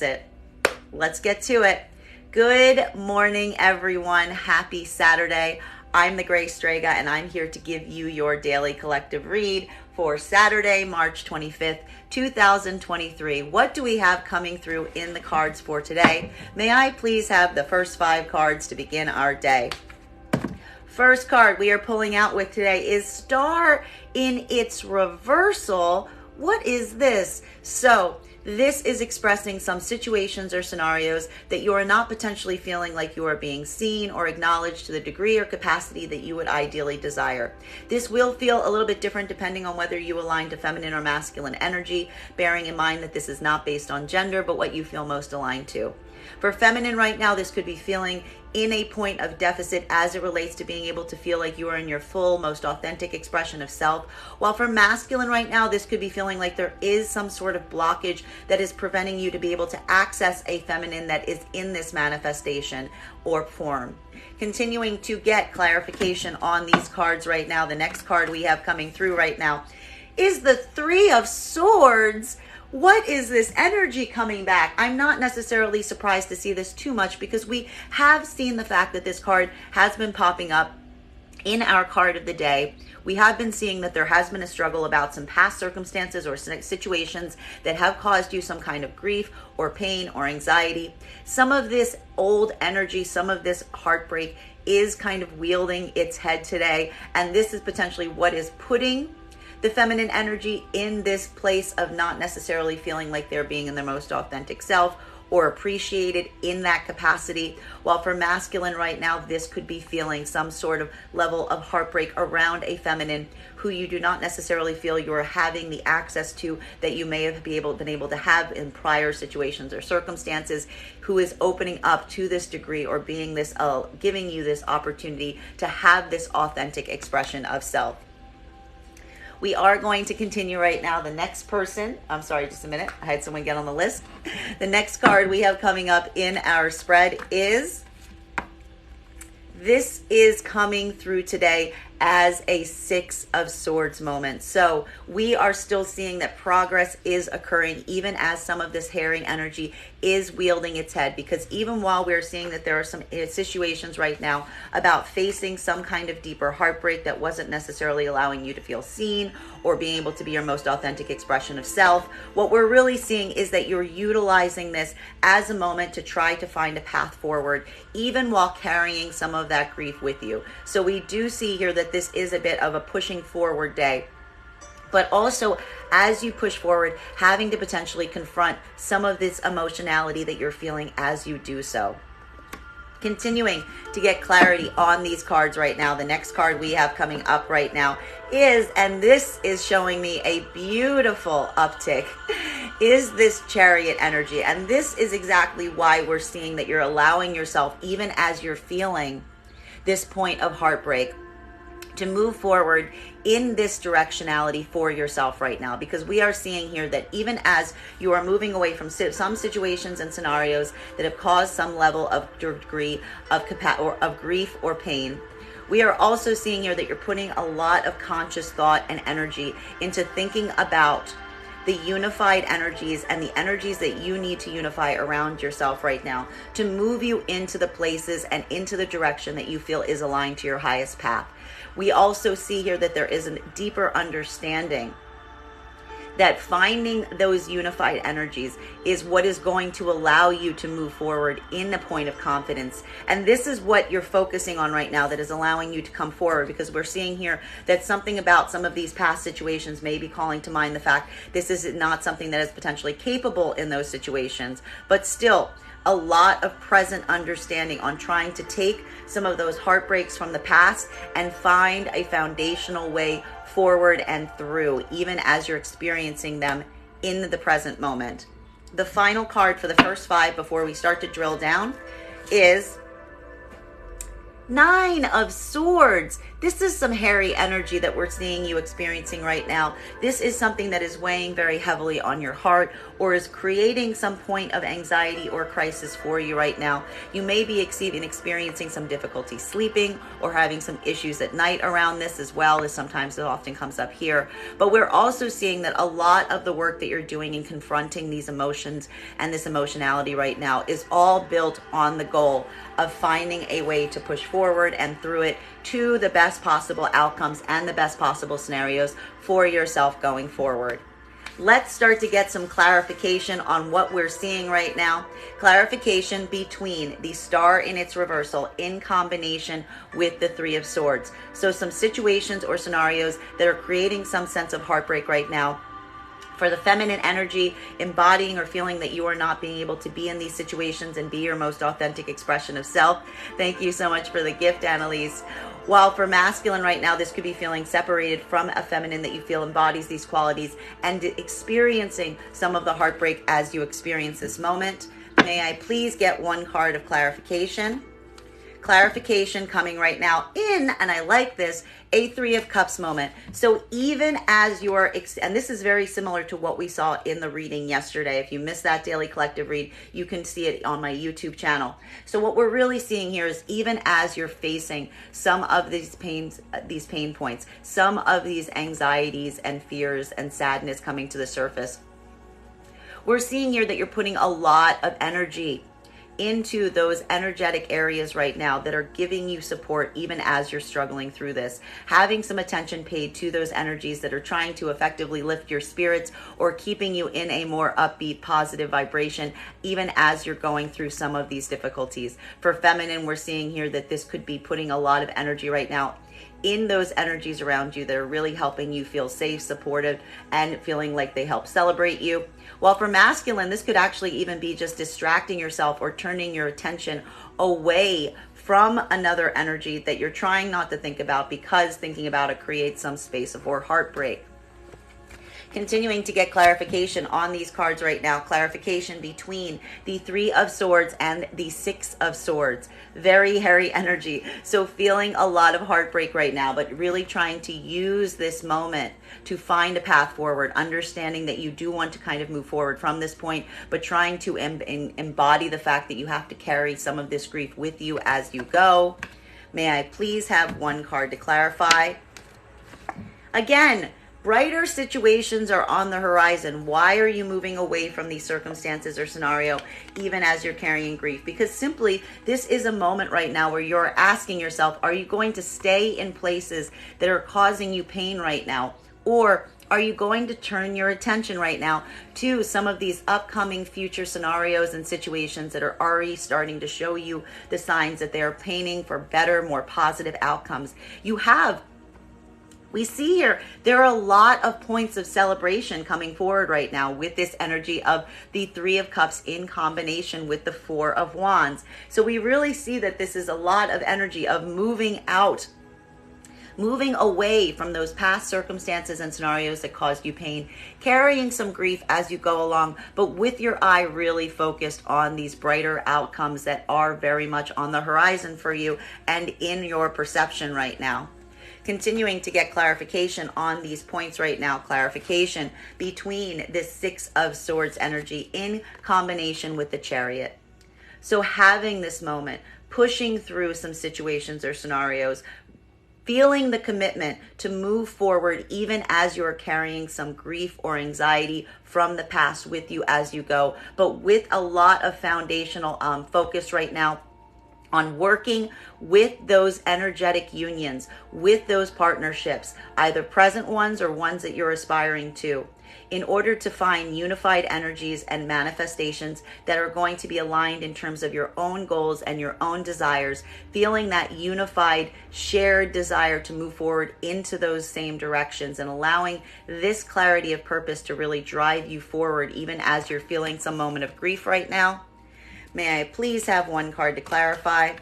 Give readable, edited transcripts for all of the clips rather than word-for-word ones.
it. Let's get to it. Good morning, everyone. Happy Saturday. I'm the Gray Strega, and I'm here to give you your daily collective read for Saturday, March 25th, 2023. What do we have coming through in the cards for today? May I please have the first 5 cards to begin our day? First card we are pulling out with today is Star in its reversal. What is this? So this is expressing some situations or scenarios that you are not potentially feeling like you are being seen or acknowledged to the degree or capacity that you would ideally desire. This will feel a little bit different depending on whether you align to feminine or masculine energy, bearing in mind that this is not based on gender, but what you feel most aligned to. For feminine right now, this could be feeling in a point of deficit as it relates to being able to feel like you are in your full, most authentic expression of self. While for masculine right now, this could be feeling like there is some sort of blockage that is preventing you to be able to access a feminine that is in this manifestation or form. Continuing to get clarification on these cards right now, the next card we have coming through right now is the 3 of Swords. What is this energy coming back? I'm not necessarily surprised to see this too much because we have seen the fact that this card has been popping up in our card of the day. We have been seeing that there has been a struggle about some past circumstances or situations that have caused you some kind of grief or pain or anxiety. Some of this old energy, some of this heartbreak is kind of wielding its head today. And this is potentially what is putting the feminine energy in this place of not necessarily feeling like they're being in their most authentic self or appreciated in that capacity. While for masculine right now, this could be feeling some sort of level of heartbreak around a feminine who you do not necessarily feel you're having the access to that you may have been able to have in prior situations or circumstances, who is opening up to this degree or being this, giving you this opportunity to have this authentic expression of self. We are going to continue right now. The next person, I'm sorry, just a minute. I had someone get on the list. The next card we have coming up in our spread is, this is coming through today as a 6 of Swords moment. So we are still seeing that progress is occurring even as some of this herring energy is wielding its head, because even while we're seeing that there are some situations right now about facing some kind of deeper heartbreak that wasn't necessarily allowing you to feel seen or being able to be your most authentic expression of self, what we're really seeing is that you're utilizing this as a moment to try to find a path forward, even while carrying some of that grief with you. So we do see here that this is a bit of a pushing forward day, but also as you push forward, having to potentially confront some of this emotionality that you're feeling as you do so. Continuing to get clarity on these cards right now, the next card we have coming up right now is, and this is showing me a beautiful uptick, is this Chariot energy. And this is exactly why we're seeing that you're allowing yourself, even as you're feeling this point of heartbreak, to move forward in this directionality for yourself right now, because we are seeing here that even as you are moving away from some situations and scenarios that have caused some level of degree of grief or pain, we are also seeing here that you're putting a lot of conscious thought and energy into thinking about the unified energies and the energies that you need to unify around yourself right now to move you into the places and into the direction that you feel is aligned to your highest path. We also see here that there is a deeper understanding that finding those unified energies is what is going to allow you to move forward in a point of confidence. And this is what you're focusing on right now that is allowing you to come forward, because we're seeing here that something about some of these past situations may be calling to mind the fact this is not something that is potentially capable in those situations, but still a lot of present understanding on trying to take some of those heartbreaks from the past and find a foundational way forward and through, even as you're experiencing them in the present moment. The final card for the first 5 before we start to drill down is 9 of Swords. This is some hairy energy that we're seeing you experiencing right now. This is something that is weighing very heavily on your heart or is creating some point of anxiety or crisis for you right now. You may be experiencing some difficulty sleeping or having some issues at night around this as well, as sometimes it often comes up here. But we're also seeing that a lot of the work that you're doing in confronting these emotions and this emotionality right now is all built on the goal of finding a way to push forward and through it to the best possible outcomes and the best possible scenarios for yourself going forward. Let's start to get some clarification on what we're seeing right now. Clarification between the star in its reversal in combination with the Three of Swords. So some situations or scenarios that are creating some sense of heartbreak right now. For the feminine energy, embodying or feeling that you are not being able to be in these situations and be your most authentic expression of self. Thank you so much for the gift, Annalise. While for masculine right now, this could be feeling separated from a feminine that you feel embodies these qualities and experiencing some of the heartbreak as you experience this moment. May I please get one card of clarification? Clarification coming right now in, and I like this, a Three of Cups moment. So even as you're, and this is very similar to what we saw in the reading yesterday. If you missed that daily collective read, you can see it on my YouTube channel. So what we're really seeing here is even as you're facing some of these pain points, some of these anxieties and fears and sadness coming to the surface, we're seeing here that you're putting a lot of energy into those energetic areas right now that are giving you support even as you're struggling through this. Having some attention paid to those energies that are trying to effectively lift your spirits or keeping you in a more upbeat, positive vibration even as you're going through some of these difficulties. For feminine, we're seeing here that this could be putting a lot of energy right now in those energies around you that are really helping you feel safe, supported, and feeling like they help celebrate you. While for masculine, this could actually even be just distracting yourself or turning your attention away from another energy that you're trying not to think about because thinking about it creates some space for heartbreak. Continuing to get clarification on these cards right now. Clarification between the Three of Swords and the Six of Swords. Very hairy energy. So feeling a lot of heartbreak right now, but really trying to use this moment to find a path forward. Understanding that you do want to kind of move forward from this point, but trying to embody the fact that you have to carry some of this grief with you as you go. May I please have one card to clarify? Again, brighter situations are on the horizon. Why are you moving away from these circumstances or scenario even as you're carrying grief? Because simply this is a moment right now where you're asking yourself, are you going to stay in places that are causing you pain right now? Or are you going to turn your attention right now to some of these upcoming future scenarios and situations that are already starting to show you the signs that they are painting for better, more positive outcomes? We see here, there are a lot of points of celebration coming forward right now with this energy of the Three of Cups in combination with the Four of Wands. So we really see that this is a lot of energy of moving out, moving away from those past circumstances and scenarios that caused you pain, carrying some grief as you go along, but with your eye really focused on these brighter outcomes that are very much on the horizon for you and in your perception right now. Continuing to get clarification on these points right now. Clarification between this Six of Swords energy in combination with the Chariot. So having this moment, pushing through some situations or scenarios, feeling the commitment to move forward even as you're carrying some grief or anxiety from the past with you as you go, but with a lot of foundational focus right now on working with those energetic unions, with those partnerships, either present ones or ones that you're aspiring to, in order to find unified energies and manifestations that are going to be aligned in terms of your own goals and your own desires, feeling that unified, shared desire to move forward into those same directions and allowing this clarity of purpose to really drive you forward even as you're feeling some moment of grief right now. May I please have one card to clarify?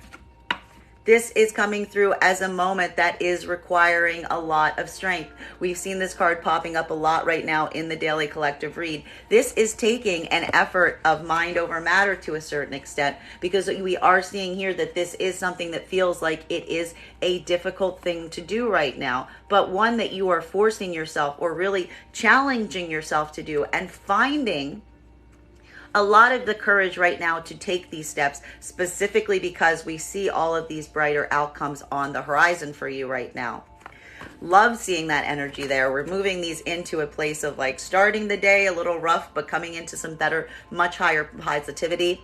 This is coming through as a moment that is requiring a lot of strength. We've seen this card popping up a lot right now in the daily collective read. This is taking an effort of mind over matter to a certain extent, because we are seeing here that this is something that feels like it is a difficult thing to do right now, but one that you are forcing yourself or really challenging yourself to do and finding a lot of the courage right now to take these steps, specifically because we see all of these brighter outcomes on the horizon for you right now. Love seeing that energy there. We're moving these into a place of like starting the day a little rough, but coming into some better, much higher positivity.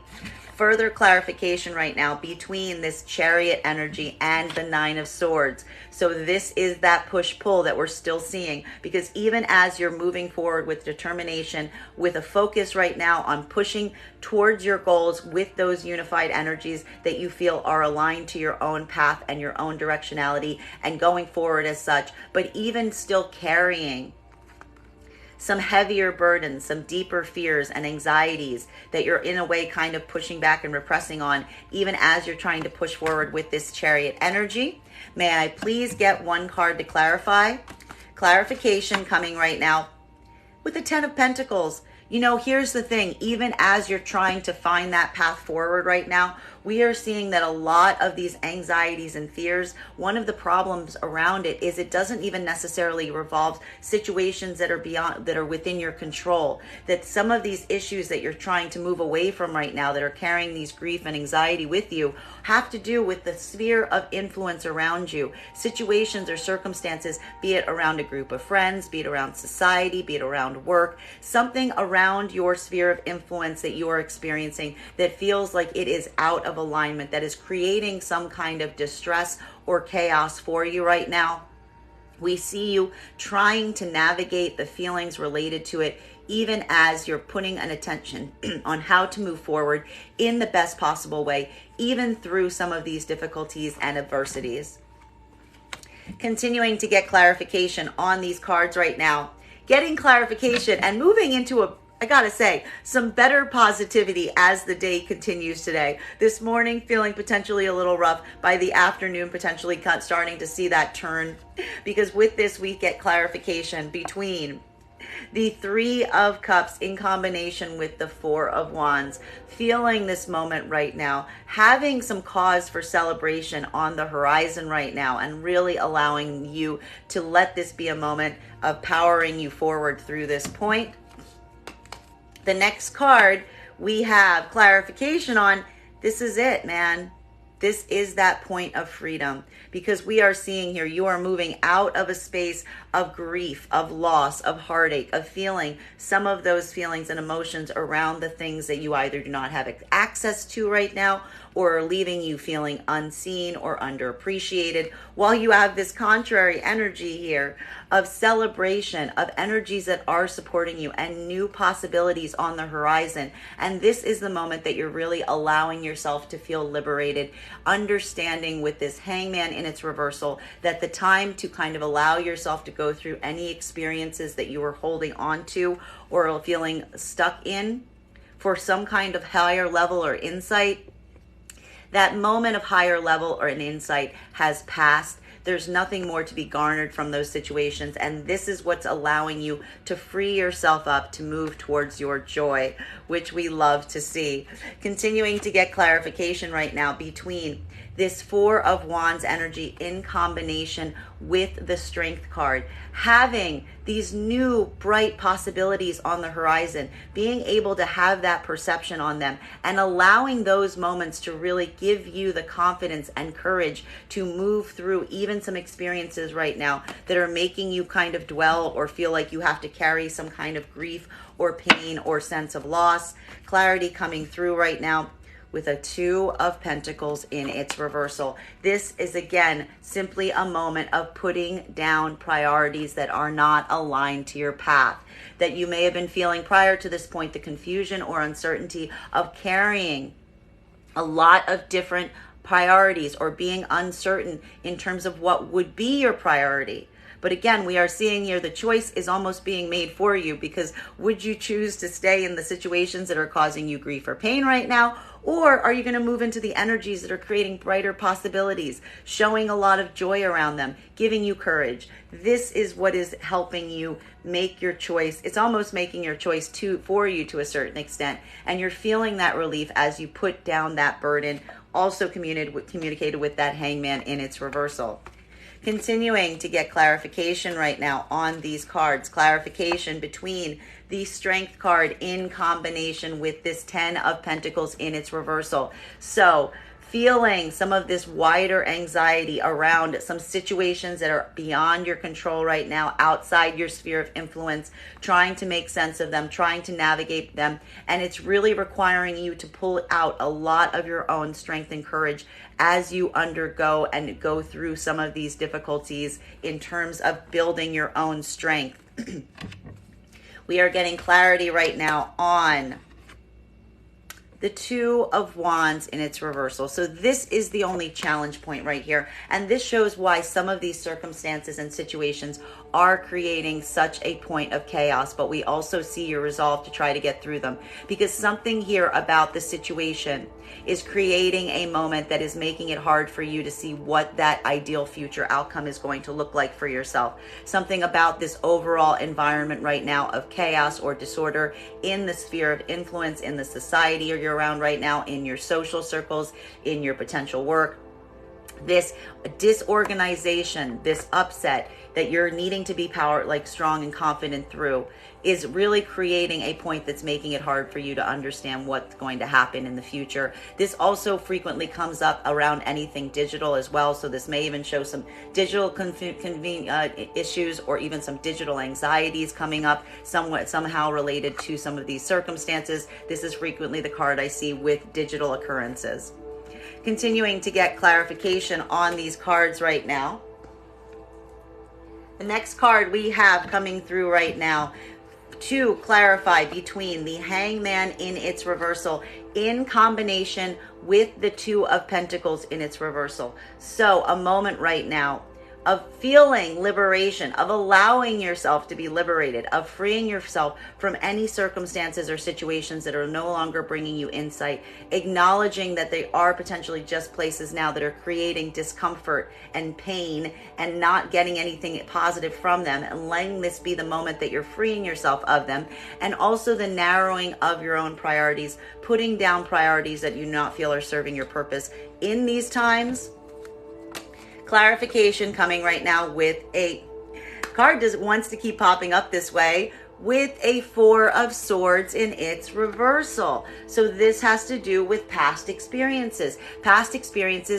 Further clarification right now between this Chariot energy and the Nine of Swords. So this is that push-pull that we're still seeing, because even as you're moving forward with determination, with a focus right now on pushing towards your goals with those unified energies that you feel are aligned to your own path and your own directionality and going forward as such, but even still carrying some heavier burdens, some deeper fears and anxieties that you're in a way kind of pushing back and repressing on, even as you're trying to push forward with this Chariot energy. May I please get one card to clarify? Clarification coming right now with the Ten of Pentacles. You know, here's the thing, even as you're trying to find that path forward right now, we are seeing that a lot of these anxieties and fears, one of the problems around it is it doesn't even necessarily revolve situations that are beyond, that are within your control. That some of these issues that you're trying to move away from right now that are carrying these grief and anxiety with you have to do with the sphere of influence around you. Situations or circumstances, be it around a group of friends, be it around society, be it around work, something around your sphere of influence that you are experiencing that feels like it is out of alignment, that is creating some kind of distress or chaos for you right now. We see you trying to navigate the feelings related to it, even as you're putting an attention on how to move forward in the best possible way, even through some of these difficulties and adversities. Continuing to get clarification on these cards right now, getting clarification and moving into I gotta say, some better positivity as the day continues today. This morning, feeling potentially a little rough. By the afternoon, potentially starting to see that turn. Because with this, we get clarification between the Three of Cups in combination with the Four of Wands. Feeling this moment right now, having some cause for celebration on the horizon right now, and really allowing you to let this be a moment of powering you forward through this point. The next card we have clarification on. This is it, man. This is that point of freedom, because we are seeing here you are moving out of a space of grief, of loss, of heartache, of feeling some of those feelings and emotions around the things that you either do not have access to right now or are leaving you feeling unseen or underappreciated, while you have this contrary energy here of celebration, of energies that are supporting you and new possibilities on the horizon. And this is the moment that you're really allowing yourself to feel liberated, understanding with this Hangman in its reversal that the time to kind of allow yourself to go through any experiences that you were holding on to or feeling stuck in for some kind of higher level or insight, that moment of higher level or an insight has passed. There's nothing more to be garnered from those situations. And this is what's allowing you to free yourself up to move towards your joy, which we love to see. Continuing to get clarification right now between this Four of Wands energy in combination with the Strength card, having these new bright possibilities on the horizon, being able to have that perception on them and allowing those moments to really give you the confidence and courage to move through even some experiences right now that are making you kind of dwell or feel like you have to carry some kind of grief or pain or sense of loss. Clarity coming through right now with a Two of Pentacles in its reversal. This is, again, simply a moment of putting down priorities that are not aligned to your path, that you may have been feeling prior to this point, the confusion or uncertainty of carrying a lot of different priorities or being uncertain in terms of what would be your priority. But again, we are seeing here the choice is almost being made for you, because would you choose to stay in the situations that are causing you grief or pain right now? Or are you going to move into the energies that are creating brighter possibilities, showing a lot of joy around them, giving you courage? This is what is helping you make your choice. It's almost making your choice for you to a certain extent. And you're feeling that relief as you put down that burden, also communicated with that hangman in its reversal. Continuing to get clarification right now on these cards, clarification between the Strength card in combination with this 10 of Pentacles in its reversal. So feeling some of this wider anxiety around some situations that are beyond your control right now, outside your sphere of influence, trying to make sense of them, trying to navigate them. And it's really requiring you to pull out a lot of your own strength and courage as you undergo and go through some of these difficulties in terms of building your own strength. We are getting clarity right now on the Two of Wands in its reversal. So this is the only challenge point right here. And this shows why some of these circumstances and situations are creating such a point of chaos. But we also see your resolve to try to get through them, because something here about the situation is creating a moment that is making it hard for you to see what that ideal future outcome is going to look like for yourself. Something about this overall environment right now of chaos or disorder in the sphere of influence, in the society you're around right now, in your social circles, in your potential work. This disorganization, this upset that you're needing to be strong and confident through, is really creating a point that's making it hard for you to understand what's going to happen in the future. This also frequently comes up around anything digital as well. So this may even show some digital issues, or even some digital anxieties coming up somehow related to some of these circumstances. This is frequently the card I see with digital occurrences. Continuing to get clarification on these cards right now. The next card we have coming through right now to clarify between the Hangman in its reversal in combination with the Two of Pentacles in its reversal. So a moment right now of feeling liberation, of allowing yourself to be liberated, of freeing yourself from any circumstances or situations that are no longer bringing you insight, acknowledging that they are potentially just places now that are creating discomfort and pain and not getting anything positive from them, and letting this be the moment that you're freeing yourself of them. And also the narrowing of your own priorities, putting down priorities that you do not feel are serving your purpose in these times. Clarification coming right now with a card that wants to keep popping up this way, with a Four of Swords in its reversal. So this has to do with past experiences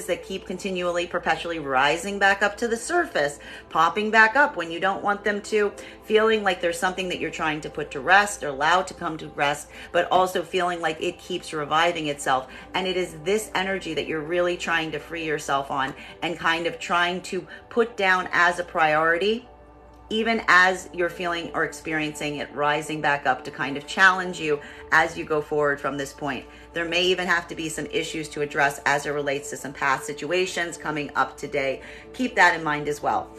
that keep continually, perpetually rising back up to the surface, popping back up when you don't want them to, feeling like there's something that you're trying to put to rest or allow to come to rest, but also feeling like it keeps reviving itself. And it is this energy that you're really trying to free yourself on and kind of trying to put down as a priority, even as you're feeling or experiencing it rising back up to kind of challenge you as you go forward from this point. There may even have to be some issues to address as it relates to some past situations coming up today. Keep that in mind as well.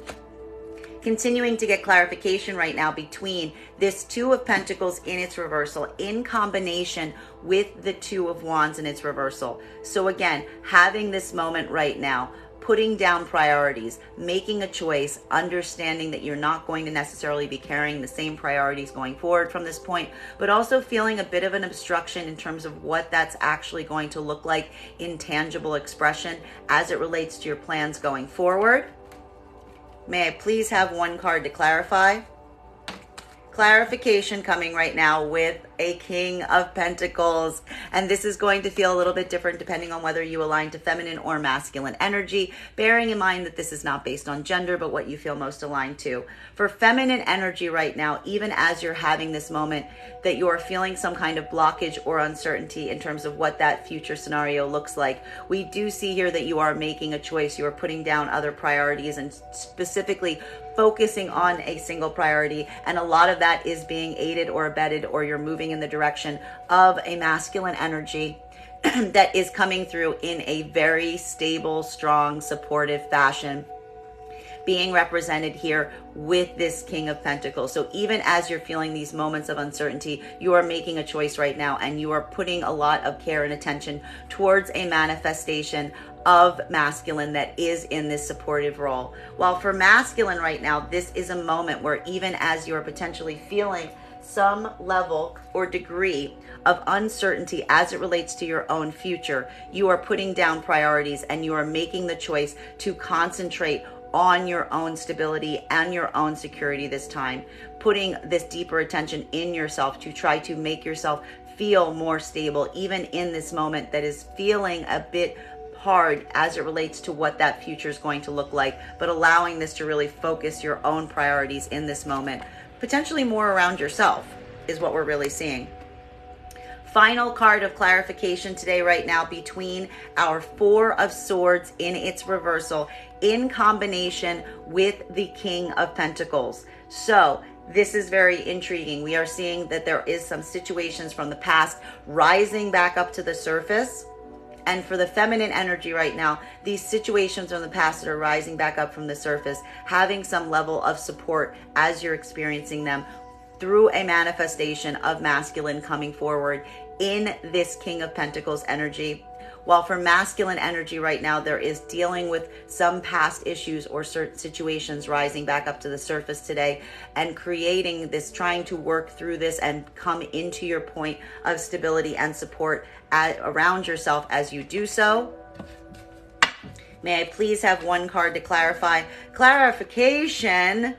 Continuing to get clarification right now between this Two of Pentacles in its reversal in combination with the Two of Wands in its reversal. So again, having this moment right now, putting down priorities, making a choice, understanding that you're not going to necessarily be carrying the same priorities going forward from this point, but also feeling a bit of an obstruction in terms of what that's actually going to look like in tangible expression as it relates to your plans going forward. May I please have one card to clarify? Clarification coming right now with a King of Pentacles. And this is going to feel a little bit different depending on whether you align to feminine or masculine energy, bearing in mind that this is not based on gender, but what you feel most aligned to. For feminine energy right now, even as you're having this moment that you are feeling some kind of blockage or uncertainty in terms of what that future scenario looks like, we do see here that you are making a choice. You are putting down other priorities and specifically focusing on a single priority. And a lot of that is being aided or abetted, or you're moving in the direction of a masculine energy that is coming through in a very stable, strong, supportive fashion. being represented here with this King of Pentacles. So even as you're feeling these moments of uncertainty, you are making a choice right now, and you are putting a lot of care and attention towards a manifestation of masculine that is in this supportive role. While for masculine right now, this is a moment where even as you're potentially feeling some level or degree of uncertainty as it relates to your own future, you are putting down priorities and you are making the choice to concentrate on your own stability and your own security this time, putting this deeper attention in yourself to try to make yourself feel more stable, even in this moment that is feeling a bit hard as it relates to what that future is going to look like, but allowing this to really focus your own priorities in this moment, potentially more around yourself is what we're really seeing. Final card of clarification today right now between our Four of Swords in its reversal in combination with the King of Pentacles. So this is very intriguing. We are seeing that there is some situations from the past rising back up to the surface. And for the feminine energy right now, these situations from the past that are rising back up from the surface, having some level of support as you're experiencing them through a manifestation of masculine coming forward in this King of Pentacles energy. While for masculine energy right now, there is dealing with some past issues or certain situations rising back up to the surface today and creating this, trying to work through this and come into your point of stability and support around yourself as you do so. May I please have one card to clarify? Clarification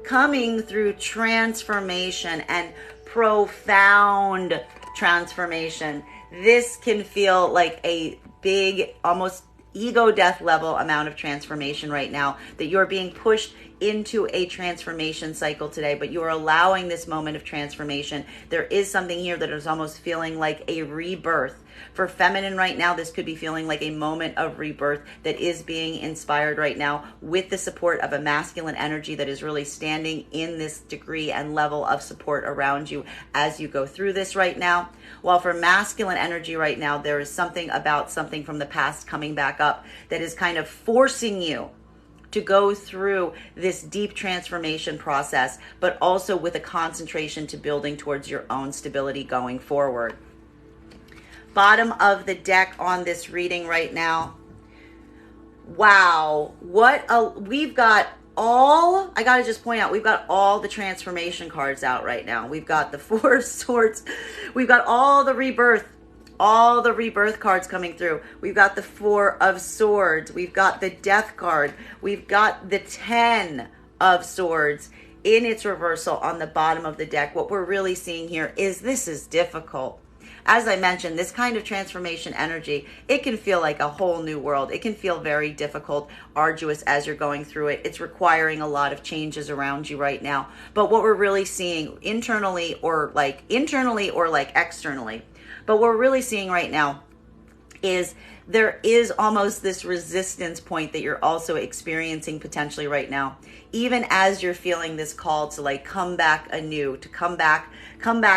coming through transformation and profound transformation. This can feel like a big, almost ego death level amount of transformation right now, that you're being pushed into a transformation cycle today, but you are allowing this moment of transformation. There is something here that is almost feeling like a rebirth. For feminine right now, this could be feeling like a moment of rebirth that is being inspired right now with the support of a masculine energy that is really standing in this degree and level of support around you as you go through this right now. While for masculine energy right now, there is something about something from the past coming back up that is kind of forcing you to go through this deep transformation process, but also with a concentration to building towards your own stability going forward. Bottom of the deck on this reading right now. Wow, we've got all, I gotta just point out, we've got all the transformation cards out right now. We've got the Four of Swords, we've got all the rebirth cards coming through. We've got the Four of Swords, we've got the Death card, we've got the 10 of Swords in its reversal on the bottom of the deck. What we're really seeing here is this is difficult. As I mentioned, this kind of transformation energy, it can feel like a whole new world. It can feel very difficult, arduous as you're going through it. It's requiring a lot of changes around you right now. But what we're really seeing internally or like externally, but what we're really seeing right now is there is almost this resistance point that you're also experiencing potentially right now, even as you're feeling this call to like come back anew, to come back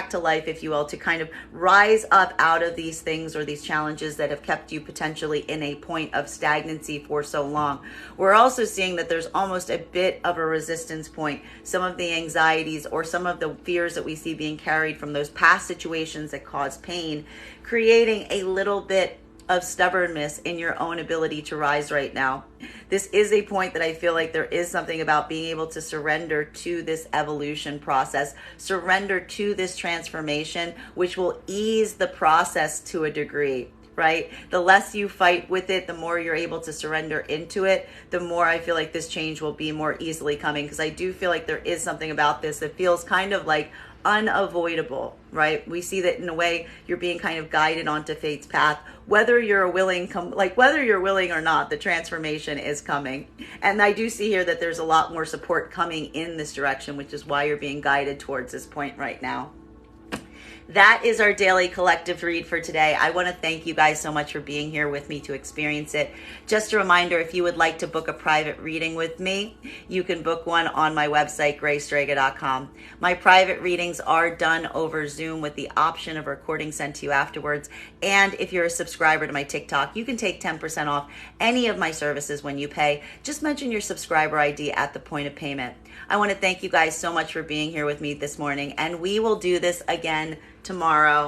to life, if you will, to kind of rise up out of these things or these challenges that have kept you potentially in a point of stagnancy for so long. We're also seeing that there's almost a bit of a resistance point. Some of the anxieties or some of the fears that we see being carried from those past situations that cause pain, creating a little bit of stubbornness in your own ability to rise right now. This is a point that I feel like there is something about being able to surrender to this evolution process, surrender to this transformation, which will ease the process to a degree, right? The less you fight with it, the more you're able to surrender into it, the more I feel like this change will be more easily coming, because I do feel like there is something about this that feels kind of like unavoidable, right? We see that in a way you're being kind of guided onto fate's path, whether you're willing or not, the transformation is coming. And I do see here that there's a lot more support coming in this direction, which is why you're being guided towards this point right now. that is our daily collective read for today. I want to thank you guys so much for being here with me to experience it. Just a reminder, if you would like to book a private reading with me, you can book one on my website, graystrega.com. My private readings are done over Zoom with the option of recording sent to you afterwards. And if you're a subscriber to my TikTok, you can take 10% off any of my services when you pay. Just mention your subscriber ID at the point of payment. I want to thank you guys so much for being here with me this morning, and we will do this again tomorrow.